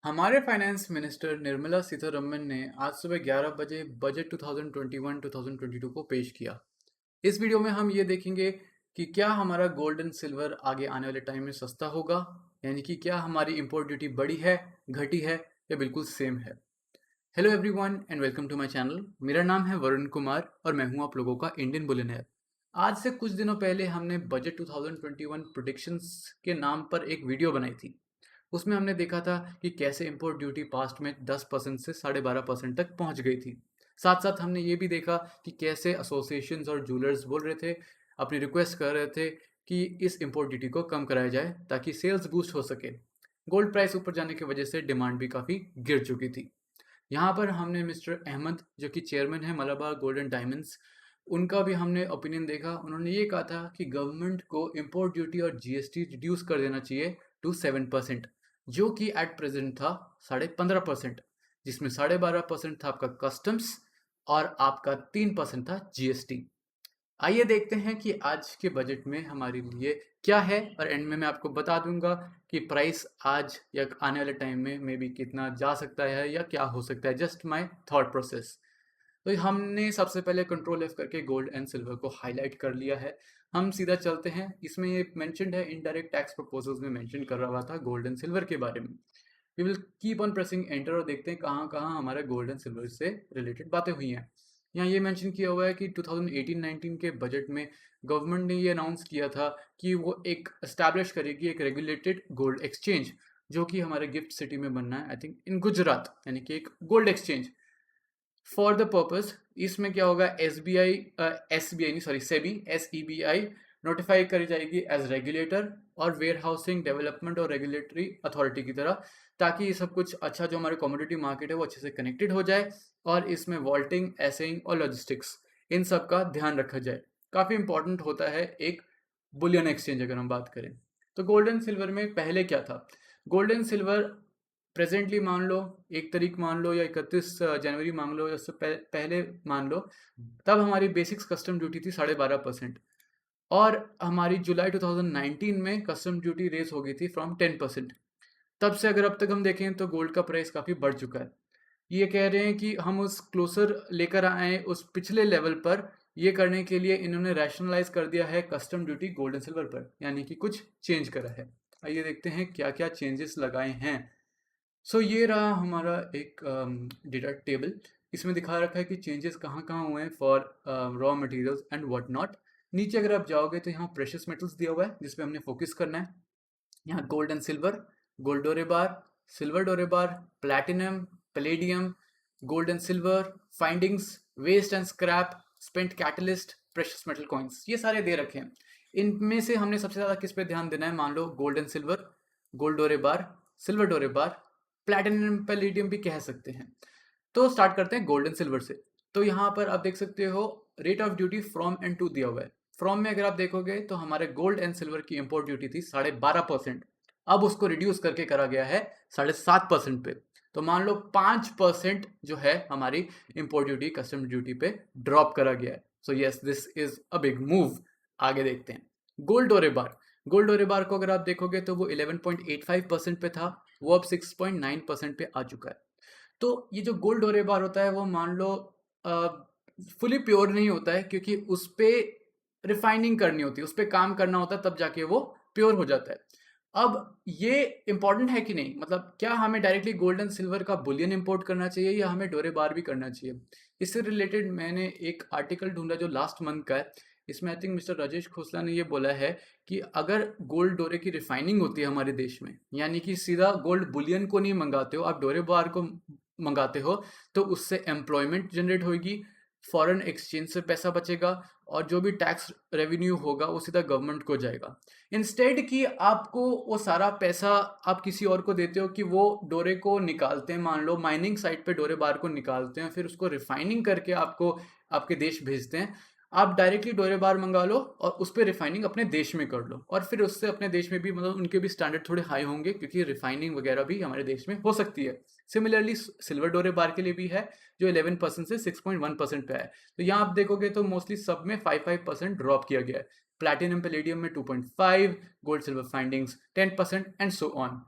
हमारे finance minister Nirmala Sitharaman ने आज सुबह 11 बजे बजट 2021-2022 को पेश किया। इस वीडियो में हम ये देखेंगे कि क्या हमारा गोल्ड एंड सिल्वर आगे आने वाले टाइम में सस्ता होगा, यानी कि क्या हमारी इंपोर्ट ड्यूटी बढ़ी है, घटी है या बिल्कुल सेम है। Hello everyone and welcome to my channel. मेरा नाम है वरुण कुमार और मैं हूं आप लोगों का इंडियन बिलियनेयर। आज से कुछ दिनों पहले हमने बजट 2021 प्रेडिक्शंस के नाम पर एक वीडियो बनाई थी। उसमें हमने देखा था कि कैसे इंपोर्ट ड्यूटी पास्ट में 10% से 12.5% तक पहुंच गई थी। साथ साथ हमने ये भी देखा कि कैसे एसोसिएशंस और जूलर्स बोल रहे थे, अपनी रिक्वेस्ट कर रहे थे कि इस इंपोर्ट ड्यूटी को कम कराया जाए ताकि सेल्स बूस्ट हो सके। गोल्ड प्राइस ऊपर जाने की वजह से डिमांड भी काफ़ी गिर चुकी थी। यहाँ पर हमने मिस्टर अहमद जो कि चेयरमैन है मलाबार गोल्ड एंड डायमंड्स, उनका भी हमने ओपिनियन देखा। उन्होंने ये कहा था कि गवर्नमेंट को इंपोर्ट ड्यूटी और जीएसटी रिड्यूस कर देना चाहिए टू 7%, जो कि एट प्रेजेंट था 15.5%, जिसमें 12.5% था आपका कस्टम्स और आपका 3% था जीएसटी। आइए देखते हैं कि आज के बजट में हमारे लिए क्या है और एंड में मैं आपको बता दूंगा कि प्राइस आज या आने वाले टाइम में मे बी कितना जा सकता है या क्या हो सकता है। Just my thought process. तो हमने सबसे पहले कंट्रोल एफ करके गोल्ड एंड सिल्वर को हाईलाइट कर लिया है। हम सीधा चलते हैं। इसमें ये मेंशन्ड है, इनडायरेक्ट टैक्स प्रपोजल्स में मेंशन कर रहा था गोल्ड एंड सिल्वर के बारे में। We will keep on pressing enter और देखते हैं कहाँ कहाँ हमारे गोल्ड एंड सिल्वर से रिलेटेड बातें हुई हैं। यहाँ ये मेंशन किया हुआ है कि 2018-19 के बजट में गवर्नमेंट ने ये अनाउंस किया था कि वो एक एस्टैब्लिश करेगी एक रेगुलेटेड गोल्ड एक्सचेंज, जो कि हमारे गिफ्ट सिटी में बनना है, आई थिंक इन गुजरात, यानी कि एक gold exchange for the purpose. इसमें क्या होगा, एस बी आई नहीं, सॉरी, SEBI नोटिफाई करी जाएगी एज रेगुलेटर और वेयर हाउसिंग डेवलपमेंट और रेगुलेटरी अथॉरिटी की तरह, ताकि ये सब कुछ अच्छा जो हमारे कमोडिटी मार्केट है वो अच्छे से कनेक्टेड हो जाए और इसमें वॉल्टिंग, एसेइंग और लॉजिस्टिक्स, इन सब का ध्यान रखा जाए। काफ़ी इंपॉर्टेंट होता है एक बुलियन एक्सचेंज अगर हम बात करें। तो गोल्ड एंड सिल्वर में पहले क्या था, गोल्ड एंड सिल्वर प्रेजेंटली मान लो 1 तारीख मान लो या 31 जनवरी मान लो या उससे पहले मान लो, तब हमारी बेसिक्स कस्टम ड्यूटी थी 12.5%। और हमारी जुलाई 2019 में कस्टम ड्यूटी रेज हो गई थी फ्रॉम 10%। तब से अगर अब तक हम देखें तो गोल्ड का प्राइस काफ़ी बढ़ चुका है। ये कह रहे हैं कि हम उस क्लोजर लेकर आए उस पिछले लेवल पर। ये करने के लिए इन्होंने रैशनलाइज कर दिया है custom duty gold and silver पर, यानी कि कुछ चेंज करा है। आइए देखते हैं क्या क्या चेंजेस लगाए हैं। ये रहा हमारा एक डेटा टेबल। इसमें दिखा रखा है कि चेंजेस कहाँ कहाँ हुए हैं for raw materials and what not. नीचे अगर आप जाओगे तो यहाँ प्रेशियस मेटल्स दिया हुआ है जिसपे हमने फोकस करना है। यहाँ गोल्ड एंड सिल्वर, गोल्ड डोरे bar, silver dore bar, platinum, palladium, gold and silver, findings, waste and scrap, spent catalyst, precious metal coins, ये सारे दे रखे हैं। इनमें से हमने सबसे ज़्यादा किस पे ध्यान देना है, मान लो गोल्ड एंड सिल्वर, गोल्ड डोरे bar, silver dore bar, platinum palladium भी कह सकते हैं। तो स्टार्ट करते हैं गोल्ड एंड सिल्वर से। तो यहाँ पर आप देख सकते हो rate of duty from and to दिया हुआ है। फ्रॉम में अगर आप देखोगे तो हमारे गोल्ड एंड सिल्वर की इंपोर्ट ड्यूटी थी 12.5%। अब उसको रिड्यूस करके करा गया है 7.5% पे। तो मान लो 5% जो है हमारी इंपोर्ट ड्यूटी कस्टम ड्यूटी पे ड्रॉप करा गया है। So yes, this is a big move. आगे देखते हैं गोल्ड डोरे बार। गोल्ड डोरे बार को अगर आप देखोगे तो वो 11.85% पे था, वो अब 6.9% पे आ चुका है। तो ये जो गोल्ड डोरे बार होता है वो मान लो फुली प्योर नहीं होता है, क्योंकि उस पे रिफाइनिंग करनी होती है, उस पे काम करना होता है, तब जाके वो प्योर हो जाता है। अब ये इंपॉर्टेंट है कि नहीं, मतलब क्या हमें डायरेक्टली गोल्ड एंड सिल्वर का बुलियन इंपोर्ट करना चाहिए या हमें डोरे बार भी करना चाहिए। इससे रिलेटेड मैंने एक आर्टिकल ढूंढा जो लास्ट मंथ का है। इसमें I think mister Rajesh Khosla ने ये बोला है कि अगर गोल्ड डोरे की रिफाइनिंग होती है हमारे देश में, यानी कि सीधा गोल्ड बुलियन को नहीं मंगाते हो, आप डोरे बार को मंगाते हो, तो उससे एम्प्लॉयमेंट जनरेट होगी, फॉरेन एक्सचेंज से पैसा बचेगा और जो भी टैक्स रेवेन्यू होगा वो सीधा गवर्नमेंट को जाएगा। इंस्टेड कि आपको वो सारा पैसा आप किसी और को देते हो कि वो डोरे को निकालते हैं, मान लो माइनिंग साइट पे डोरे बार को निकालते हैं, फिर उसको रिफाइनिंग करके आपको आपके देश भेजते हैं। आप डायरेक्टली डोरे बार मंगा लो और उस पर रिफाइनिंग अपने देश में कर लो, और फिर उससे अपने देश में भी मतलब उनके भी स्टैंडर्ड थोड़े हाई होंगे, क्योंकि रिफाइनिंग वगैरह भी हमारे देश में हो सकती है। सिमिलरली सिल्वर डोरे बार के लिए भी है, जो 11% से 6.1% पे है। तो यहाँ आप देखोगे तो मोस्टली सब में 5% ड्रॉप किया गया है। प्लैटिनम पैलेडियम में 2.5, gold silver findings 10% and so on.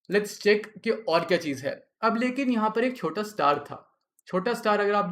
Let's check कि और क्या चीज़ है। अब लेकिन यहाँ पर एक छोटा स्टार था। छोटा स्टार अगर आप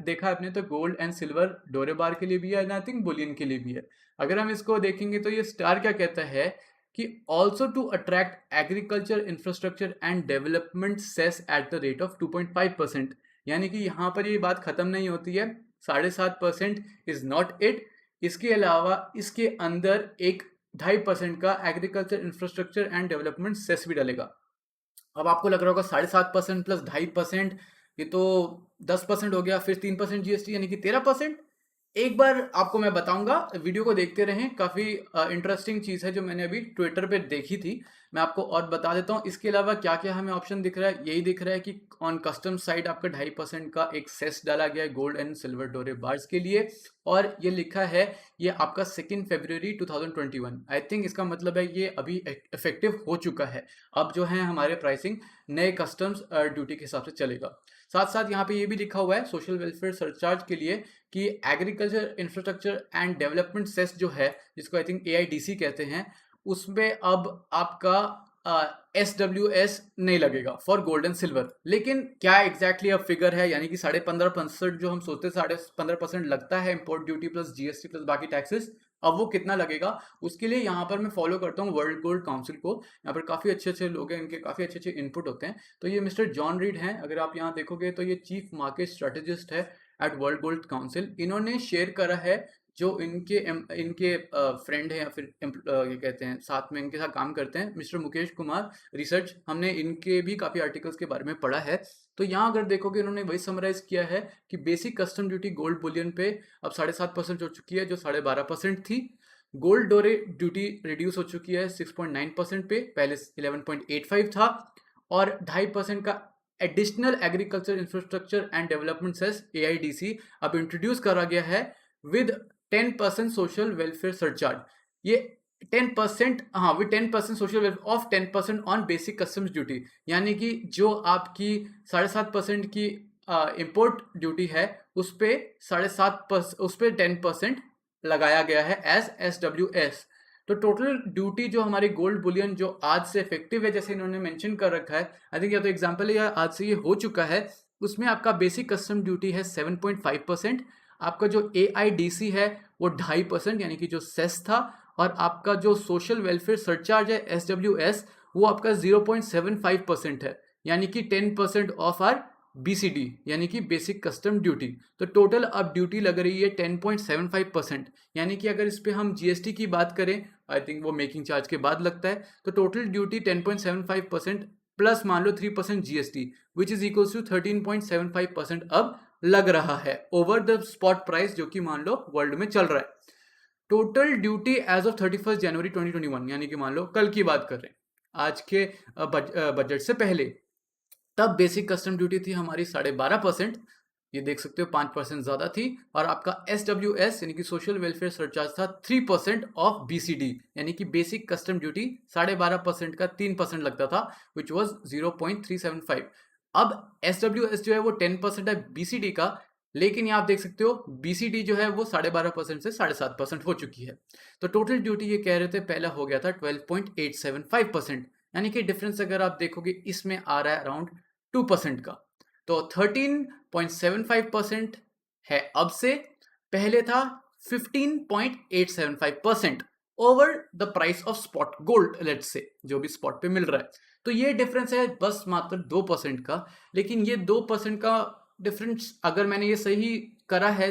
देखा आपने तो गोल्ड एंड सिल्वर डोरे बार के लिए भी है एंड आई थिंक बुलियन के लिए भी है। अगर हम इसको देखेंगे तो ये स्टार क्या कहता है कि also to attract agriculture infrastructure and development cess at the rate of 2.5%। यानी कि यहाँ पर ये बात खत्म नहीं होती है। 7.5% इज नॉट इट। इसके अलावा इसके अंदर एक 2.5% का agriculture infrastructure and development cess भी डलेगा। अब आपको लग रहा होगा 7.5% प्लस 2.5%, ये तो 10% हो गया, फिर 3% जीएसटी यानी कि 13%। एक बार आपको मैं बताऊंगा, वीडियो को देखते रहें, काफ़ी इंटरेस्टिंग चीज़ है जो मैंने अभी ट्विटर पे देखी थी। मैं आपको और बता देता हूँ इसके अलावा क्या क्या हमें ऑप्शन दिख रहा है। यही दिख रहा है कि ऑन कस्टम साइड आपका 2.5% का एक सेस डाला गया है गोल्ड एंड सिल्वर डोरे बार्स के लिए, और ये लिखा है ये आपका 2 फरवरी 2021। आई थिंक इसका मतलब है ये अभी इफेक्टिव हो चुका है। अब जो है हमारे प्राइसिंग नए कस्टम्स ड्यूटी के हिसाब से चलेगा। साथ साथ यहाँ पे ये भी लिखा हुआ है सोशल वेलफेयर सरचार्ज के लिए कि agriculture infrastructure and development cess जो है, जिसको आई थिंक एआईडीसी कहते हैं, उसमें अब आपका SWS नहीं लगेगा फॉर गोल्ड एंड सिल्वर। लेकिन क्या एग्जैक्टली अब फिगर है, यानी कि 15.5% जो हम सोचते 15.5% लगता है import duty plus GST plus बाकी टैक्सेस, अब वो कितना लगेगा उसके लिए यहाँ पर मैं फॉलो करता हूँ वर्ल्ड गोल्ड काउंसिल को। यहाँ पर काफ़ी अच्छे अच्छे लोग हैं, इनके काफ़ी अच्छे अच्छे इनपुट होते हैं। तो ये मिस्टर जॉन रीड हैं, अगर आप यहाँ देखोगे तो ये चीफ मार्केट स्ट्रेटेजिस्ट है एट वर्ल्ड गोल्ड काउंसिल। इन्होंने शेयर करा है जो इनके फ्रेंड हैं या फिर ये कहते हैं साथ में इनके साथ काम करते हैं, मिस्टर मुकेश कुमार रिसर्च, हमने इनके भी काफ़ी आर्टिकल्स के बारे में पढ़ा है। तो यहाँ अगर देखोगे इन्होंने वही समराइज किया है कि basic custom duty gold Boolean पे अब 7.5% हो चुकी है जो 12.5% थी। गोल्ड डोरे ड्यूटी रिड्यूस हो चुकी है 6.9% पे, पहले 11.85 था। और 2.5% का additional agriculture infrastructure and development cess AIDC अब इंट्रोड्यूस करा गया है विद 10% सोशल वेलफेयर सरचार्ज। ये 10%, हाँ, with 10% social welfare of 10% on basic customs duty, यानी कि जो आपकी 7.5% की इम्पोर्ट ड्यूटी है उस पर 7.5%, उस पर 10% लगाया गया है एज SWS। तो टोटल ड्यूटी जो हमारी गोल्ड बुलियन जो आज से इफेक्टिव है, जैसे इन्होंने मेंशन कर रखा है, आई थिंक या तो एग्जांपल है या आज से ये हो चुका है, उसमें आपका बेसिक कस्टम ड्यूटी है 7.5%, आपका जो AIDC है वो 2.5% यानी कि जो सेस था, और आपका जो सोशल वेलफेयर सरचार्ज है SWS वो आपका 0.75% है, यानी कि 10% ऑफ आर BCD यानी कि बेसिक कस्टम ड्यूटी। तो टोटल अब ड्यूटी लग रही है 10.75%, यानी कि अगर इस पर हम GST की बात करें, आई थिंक वो मेकिंग चार्ज के बाद लगता है, तो टोटल ड्यूटी 10.75% प्लस मान लो 3% GST which is equals to 13.75% अब लग रहा है ओवर द स्पॉट प्राइस जो कि मान लो वर्ल्ड में चल रहा है। टोटल ड्यूटी एज ऑफ 31 जनवरी 2021, यानी कि मान लो कल की बात कर रहे हैं, आज के बजट से पहले, तब बेसिक कस्टम ड्यूटी थी हमारी 12.5%, ये देख सकते हो 5% ज़्यादा थी, और आपका SWS यानी कि सोशल वेलफेयर सरचार्ज था 3% ऑफ BCD, यानी कि बेसिक कस्टम ड्यूटी 12.5% का 3% लगता था विच वॉज 0.375। अब SWS जो है वो 10% है BCD का, लेकिन यहाँ आप देख सकते हो BCD जो है वो 12.5% से 7.5% हो चुकी है। तो टोटल ड्यूटी ये कह रहे थे पहला हो गया था 12.875%, यानी कि डिफरेंस अगर आप देखोगे इसमें आ रहा है अराउंड 2% का। तो 13.75% है अब से, पहले था 15.875% over the price of spot gold, let's say जो भी स्पॉट पे मिल रहा है। तो ये डिफरेंस है बस मात्र 2% का, लेकिन ये 2% का डिफरेंस अगर मैंने ये सही करा है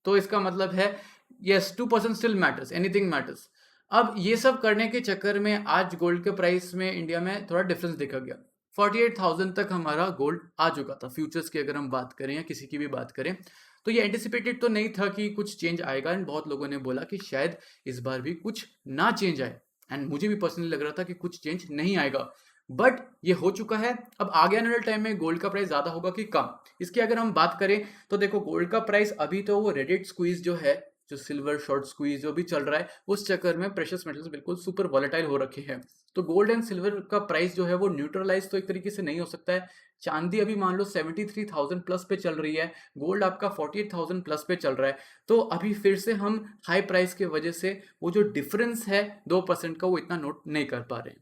तो इसका मतलब है yes 2% still matters, anything matters. अब ये सब करने के चक्कर में आज गोल्ड के प्राइस में इंडिया में थोड़ा डिफरेंस देखा गया। 48,000 तक हमारा गोल्ड आ चुका था फ्यूचर्स की अगर हम बात करें या किसी की भी बात करें। तो ये एंटिसिपेटेड तो नहीं था कि कुछ चेंज आएगा, एंड बहुत लोगों ने बोला कि शायद इस बार भी कुछ ना चेंज आए, एंड मुझे भी पर्सनली लग रहा था कि कुछ चेंज नहीं आएगा, बट ये हो चुका है। अब आगे आने वाले टाइम में गोल्ड का प्राइस ज़्यादा होगा कि कम, इसकी अगर हम बात करें तो देखो गोल्ड का प्राइस अभी तो वो रेडिट स्क्वीज जो है, जो सिल्वर शॉर्ट स्क्वीज जो भी चल रहा है, उस चक्कर में प्रेशियस मेटल्स बिल्कुल सुपर वॉलेटाइल हो रखे हैं। तो गोल्ड एंड सिल्वर का प्राइस जो है वो न्यूट्रलाइज तो एक तरीके से नहीं हो सकता है। चांदी अभी मान लो 73,000 प्लस पे चल रही है, गोल्ड आपका 48,000 प्लस पे चल रहा है। तो अभी फिर से हम हाई प्राइस के वजह से वो जो डिफरेंस है 2% का वो इतना नोट नहीं कर पा रहे हैं।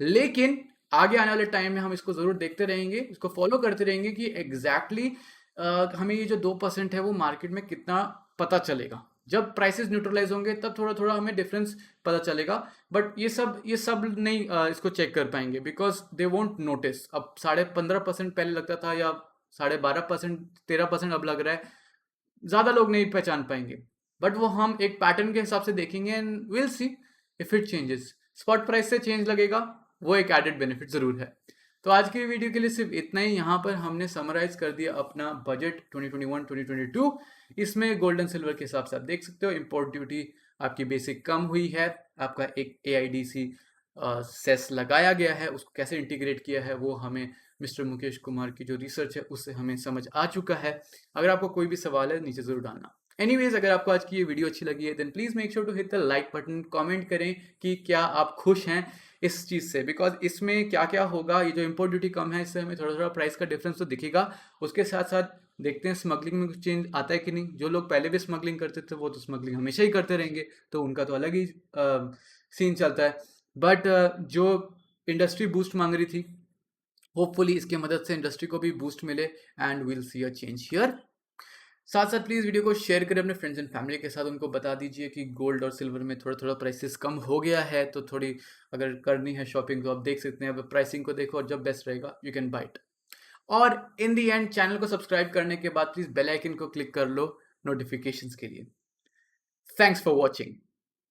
लेकिन आगे आने वाले टाइम में हम इसको ज़रूर देखते रहेंगे, इसको फॉलो करते रहेंगे कि एग्जैक्टली हमें ये जो 2% है वो मार्केट में कितना पता चलेगा। जब प्राइसेस न्यूट्रलाइज होंगे तब थोड़ा थोड़ा हमें डिफरेंस पता चलेगा, बट ये सब नहीं इसको चेक कर पाएंगे बिकॉज दे वोंट नोटिस। अब 15.5% पहले लगता था या 12.5%, 13% अब लग रहा है, ज़्यादा लोग नहीं पहचान पाएंगे, बट वो हम एक पैटर्न के हिसाब से देखेंगे and will see if it changes. Spot price से चेंज लगेगा, वो एक एडेड बेनिफिट ज़रूर है। तो आज की वीडियो के लिए सिर्फ इतना ही। यहाँ पर हमने समराइज कर दिया अपना बजट 2021-2022। इसमें गोल्ड एंड सिल्वर के हिसाब से आप देख सकते हो इंपोर्ट ड्यूटी आपकी बेसिक कम हुई है, आपका एक AIDC सेस लगाया गया है, उसको कैसे इंटीग्रेट किया है वो हमें मिस्टर मुकेश कुमार की जो रिसर्च है उससे हमें समझ आ चुका है। अगर आपको कोई भी सवाल है नीचे ज़रूर डालना। एनीवेज, अगर आपको आज की ये वीडियो अच्छी लगी है then please make sure to hit the like button, comment करें कि क्या आप खुश हैं इस चीज़ से, बिकॉज इसमें क्या क्या होगा। ये जो इम्पोर्ट ड्यूटी कम है इससे हमें थोड़ा थोड़ा प्राइस का डिफरेंस तो दिखेगा, उसके साथ साथ देखते हैं स्मगलिंग में कुछ चेंज आता है कि नहीं। जो लोग पहले भी स्मगलिंग करते थे वो तो स्मगलिंग हमेशा ही करते रहेंगे, तो उनका तो अलग ही सीन चलता है। बट जो इंडस्ट्री बूस्ट मांग रही थी, होपफुली इसकी मदद से इंडस्ट्री को भी बूस्ट मिले and will see a change here. साथ साथ प्लीज़ वीडियो को शेयर करें अपने फ्रेंड्स एंड फैमिली के साथ, उनको बता दीजिए कि गोल्ड और सिल्वर में थोड़ा थोड़ा प्राइसेस कम हो गया है, तो थोड़ी अगर करनी है शॉपिंग तो आप देख सकते हैं। अब प्राइसिंग को देखो और जब बेस्ट रहेगा यू कैन बाय इट। और इन दी एंड चैनल को सब्सक्राइब करने के बाद प्लीज़ बेल आइकन को क्लिक कर लो नोटिफिकेशंस के लिए। Thanks for watching.